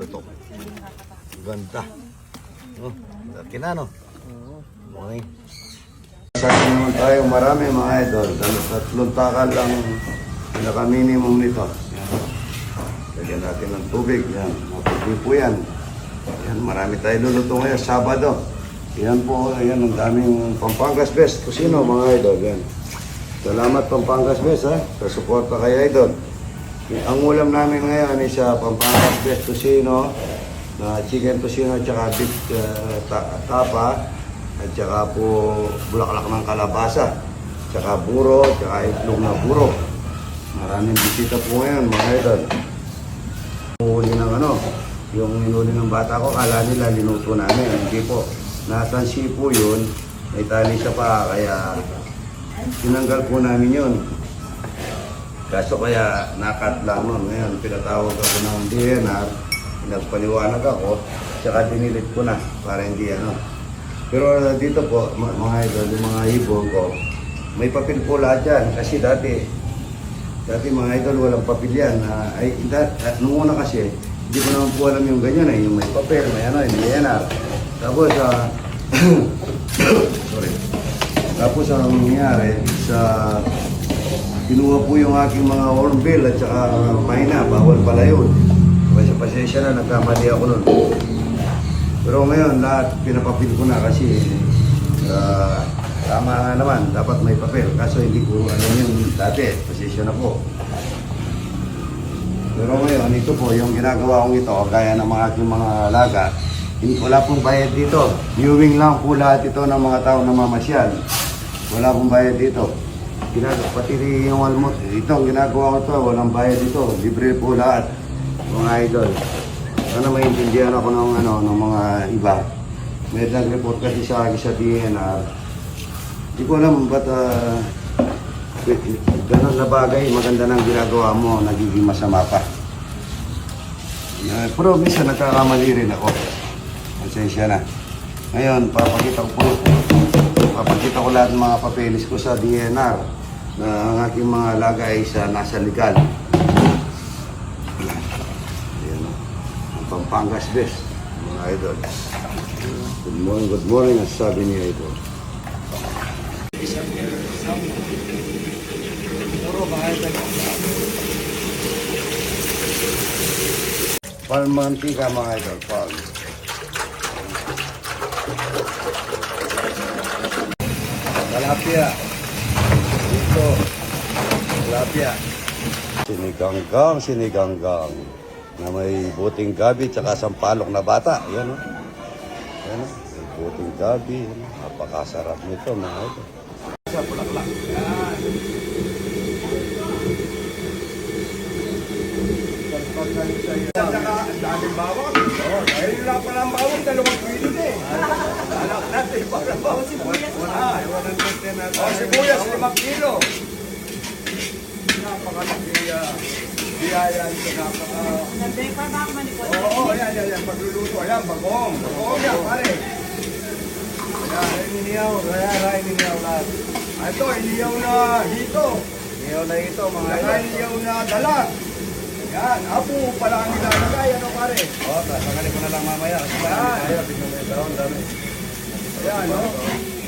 malutong. Ganda. Oh, laki na, no? Morning. Saan naman tayo marami mga idol. Tatlong takal lang pinaka-minimum nito. Lagyan natin ng tubig. Yan, mapagdi po yan. Yan, marami tayo luluto ngayon, Sabado. Yan po, yan, ang daming Pampangas Best. Kusino mga idol, yan. Salamat Pampangas Best, ha, sa suporta kay idol. Ang ulam namin ngayon ay sa Pampangas Best Kusino, na chicken kusino at saka beef tapa, at saka po bulaklak ng kalabasa, at saka buro, at saka itlog na buro. Maraming bisita po ngayon mga idol. Huli ng yung hinuli ng bata ko, kala nila linuto namin. Hindi po. Natansi po yun, may tali sa pa, kaya tinanggal po namin yun. Kaso kaya nakat lang nun. Ngayon, pinatawag ako ng DNR, nagpaliwanag ako, tsaka dinilit ko na para hindi Pero dito po, mga idol, yung mga ibon ko, may papel po lahat yan. Kasi dati mga idol, walang papel yan. Nung una kasi, hindi ko naman po alam yung ganyan yung may papel, may yung DNR. Tapos, sorry. Tapos ang nangyari, kinuha po yung aking mga hornbill at saka mahina, bawal pala yun. Pasensya na, nagkamali ako nun. Pero ngayon, lahat pinapapil ko na kasi tama nga naman, dapat may papel. Kaso hindi ko alam yun dati, pasensya na po. Pero ngayon, ito po, yung ginagawa kong ito, gaya ng mga aking mga alaga, wala pong bayad dito. Viewing lang po lahat ito ng mga tao na mamasyal. Wala pong bayad dito. Pati yung almot, itong ginagawa ko ito, walang bayad dito. Libre po lahat, mga idol. Sana maintindihan ako ng mga iba. May nag-report kasi sa akin sa DNR. Hindi ko alam ba't ganun na bagay, maganda ng ginagawa mo, nagiging masama pa. Pero minsan nagkakamali rin ako. Pasensya na. Ngayon, papakita ko lahat ng mga papeles ko sa DNR na ang aking mga alaga ay nasa legal. Ayan, ang Pampangas Best, mga idol. Good morning, ang sabi niya ito. Palmantika mga idol, palm. Tilapia. Dito. Tilapia. Siniganggang. Na may buting gabi tsaka sampalok na bata. Yan o. Yan o. May buting gabi. Napakasarap nito mga ito. Sa bulaklak. Saka daming bawang. Dahil wala pa lang bawang, 2 kilo na eh. Anak natin, para bawang sibuyas. Sibuyas, 5 kilo. Napakalaki biyaya ito, napaka... Nabeka ba ako manikot? Oo, yan, pagluluto. Ayan, bagong. Bagong yan, pare. Ayan, iniyaw lahat. Ito, iniyaw na hito. Iniyaw na ito mga idol. Iniyaw na dalag. Yan, apo pala ang nilalagay, pare? Oo, sasagali ko na lang mamaya. Kasi tayo, tignan mo yung taon, dami. Ayan, no?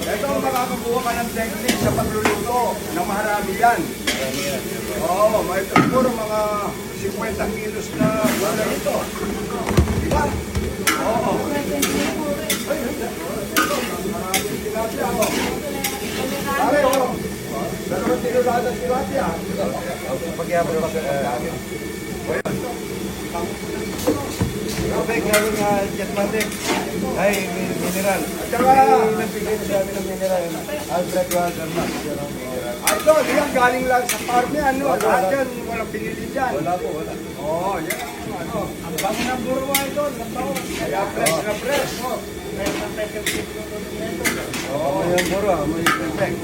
Ito ang makakakuha ka ng technique sa pagluluto ng maharami yan. Oo, may siguro mga 50 kilos na wala ito. Diba? Oo. Ay, ito, maraming tilapia, oh. Pare, oh. 2 kilo lahat ng tilapia. Pagyabot pa sa... Tubig, gawin nga jetmatic. Ay, mineral. At saka, nagbigay na sabi ng mineral. Alfred Walter na. ito, yan galing lang sa farm yan, no? Lahat yan, walang pinili dyan. Wala po, wala. Oo, yan. Ang bango ng burwa ito, kaya fresh na fresh. Oo, yan buro, may perfect.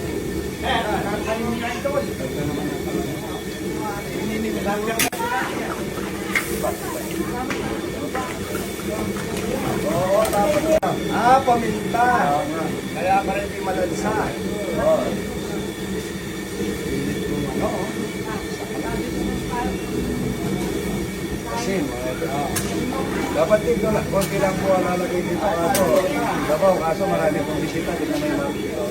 Nakasayin niya ito. Oo, tapos na. Paminta. Kaya pa rin di malansa. Oo. Kasi, Dapat dito lang, konti lang po ang lalagay dito. Kaso marami pong bisita, di na may makikita.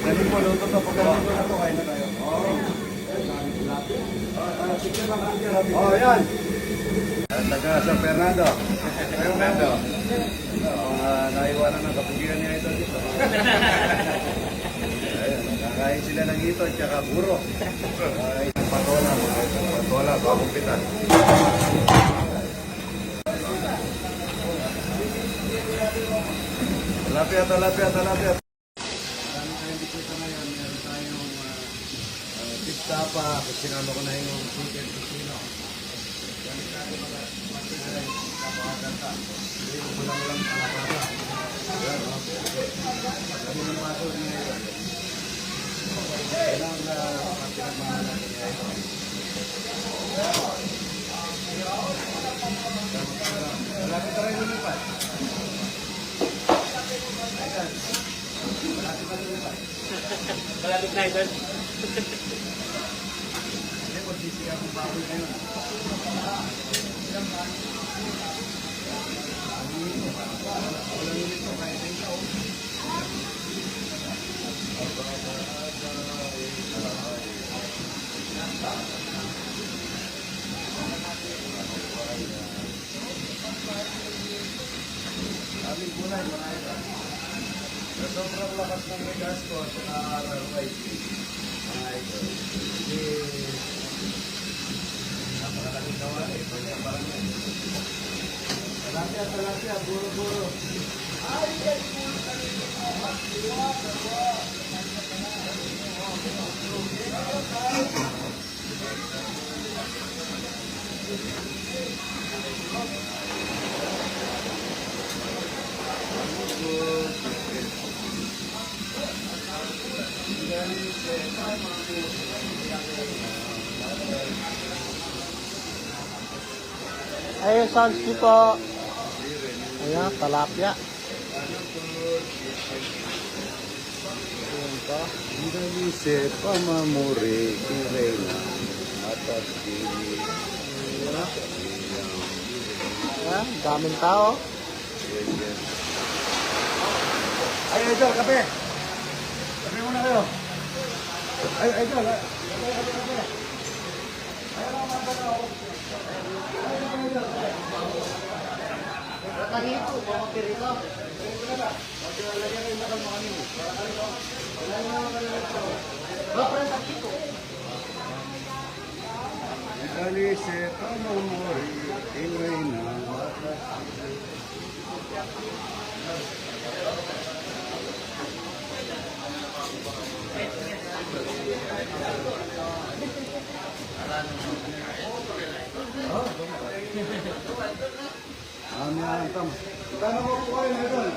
Dali po, luto to. Pagkaluto na po, kain na tayo. Yan. Taga San Fernando. Fernando. Naiwanan ng kapugian niya ito dito. Kakain sila ng ito at saka buro. Patola, bagumpitan. Talapia. Marami tayong bisita ngayon. Meron tayong tip-tapa. Sinama ko na yung chicken casino. Gamit natin mga pagkakas. Napakaganda. Hindi yung kulang-lang kalapasa. Yan, no? Kami ng paso niya yun. Yan ang pinagmamalan niya yun. Malapit na rin lumipat. Malapit na ito. Hindi, magsisiya kong baboy ngayon. Aming gulay, marami na. Sa sobrang lakas ng may gasto at nakakaraway. Mga ito. Hindi. Napakalaking gawa eh. Pwede parang yan. Talapia, buro. Ayun, sounds niyo po. Ayan, talapia. Ayan po. Indonesia, pamamuri, kirena, atas kini. Ayan, daming tao. Ay, ito, kape. Kape muna kayo. Ay, ito. Indonesia, pamamuri, kirena, atas kini. Kano mo po kayo na doon?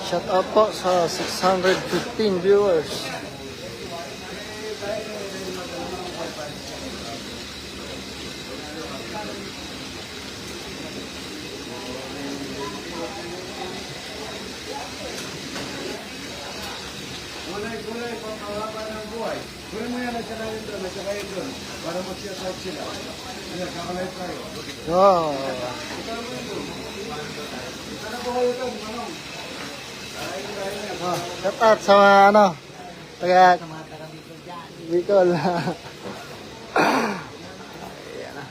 Shout out po sa 615 viewers. Gulay, pangkawapan ng buhay. Gulay mo yan, nagsaka yun doon, nagsaka yun doon. Para mag-share sila. Ayan, kakalive tayo. Wow. Ano po kayo doon, manong? Oh, shout out sa mga ano, taga Bicol. Ayan na.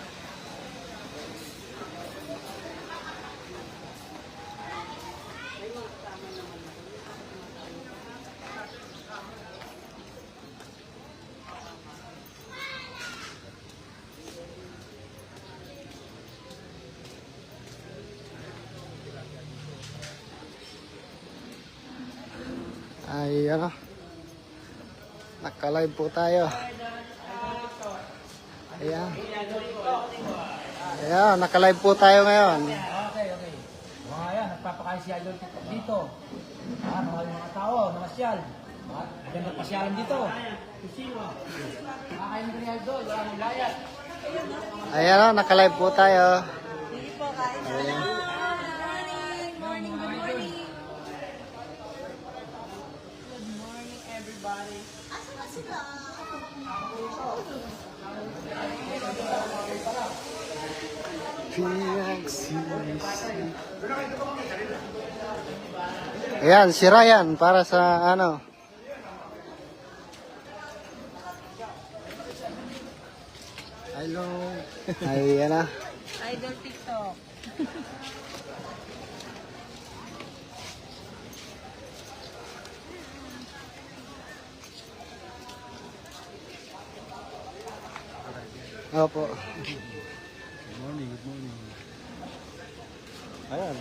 Ay, ano, Naka-live po tayo. Ayan. Ayan, naka-live po tayo ngayon. Okay. Mga yan, nagpapakain si Idol dito. Mga tao, namasyal. Maganda pasyalan dito. Kakain ko ni Idol, wala nang bayad. Ayan o, naka-live po tayo. Sige po, kain na lang. Good morning. Good morning, everybody. Asa na sila? Ayan, si Ryan para sa ano. Hello. Ayan na. Idol TikTok. Opo. Ayan.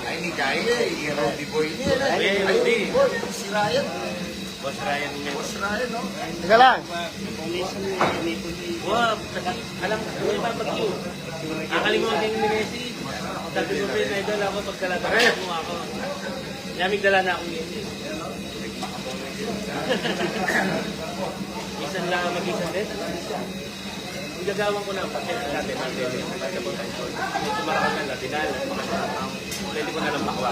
Ay, ni Kaya, i-Rowdy Boy niya. Ay, hindi. Si Ryan. Boss Ryan, no? Teka lang. Alam ko, may mag-you. Nakalimutan yung Messi. Sabi ko pa yung Idol ako, pagdala mo ako. Naming dala na akong Messi. Isan lang mag-isan din. Ang gagawin ko ng paket sa atin ang dede. Pagkabot tayo. Medyo malakas ng latinal. Pwede ko na lang makuha.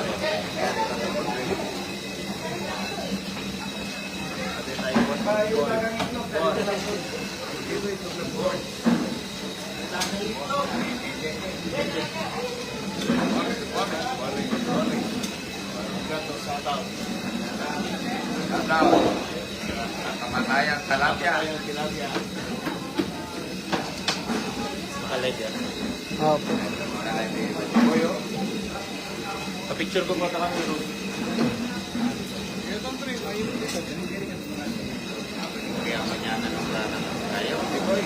Kamatayang talapya. Makalive yan. Opo. Pa-picture ko pa kami. Kaya manyana ng plana ng tayo. Boy.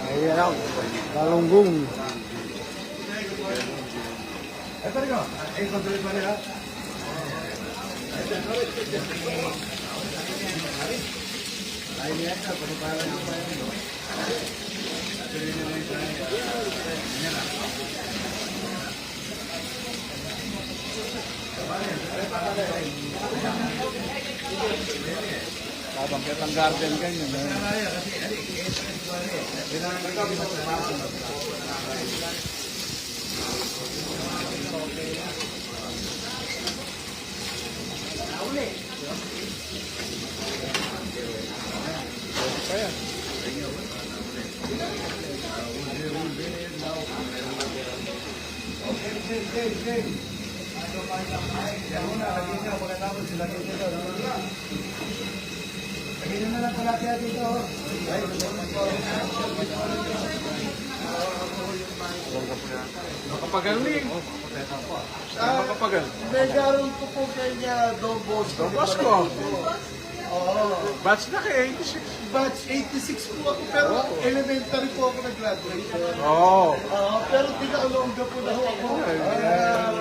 Ayan o. Galunggong. Babangkit ang garden ganyan. Lagyan na lang pala dito. Pagaling. Makapagal. Nagaroon ko po kanya Don Bosco. Don Bosco. Oo. Batch na kay 86. Batch 86 po ako, pero elementary po ako nag-graduate. Oo. Pero tiga-Olongga po na ho ako.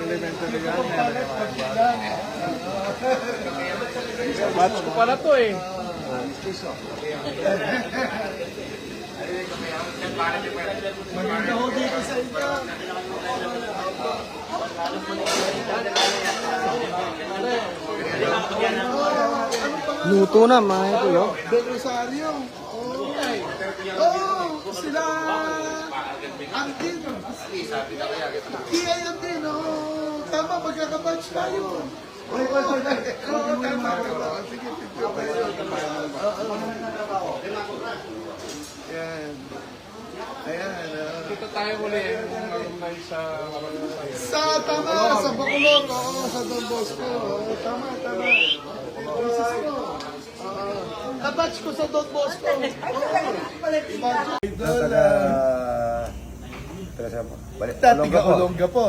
Elementary Dito po pangat, magbilang. Batch ko pala to eh. Maganda ho dito sa inyo. Luto na mga ito yun. Del Rosario. Oh, sila. Antin. Kaya yan din, oh. Tama, magkakabatch tayo. Oo, tama. Sige, Yan. Ayan. Dito tayo muli yung alumni sa Tama, sa Bacolod. Oo, sa Don Bosco. Oo, tama. Business ko. Kabatch ko sa Don Bosco. Dati ka Olongga po.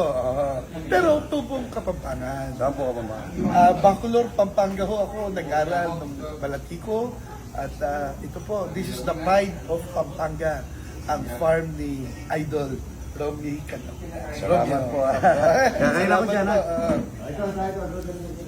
Pero tubong Kapampangan. Saan po ka ba ma? Bacolor, Pampanga ho ako. Nag-aral ng Balatico. At ito po, this is the pride of Pampanga. Ang farm ni Idol Romy Cano. Salamat po. Kakain ako dyan ha. Ito.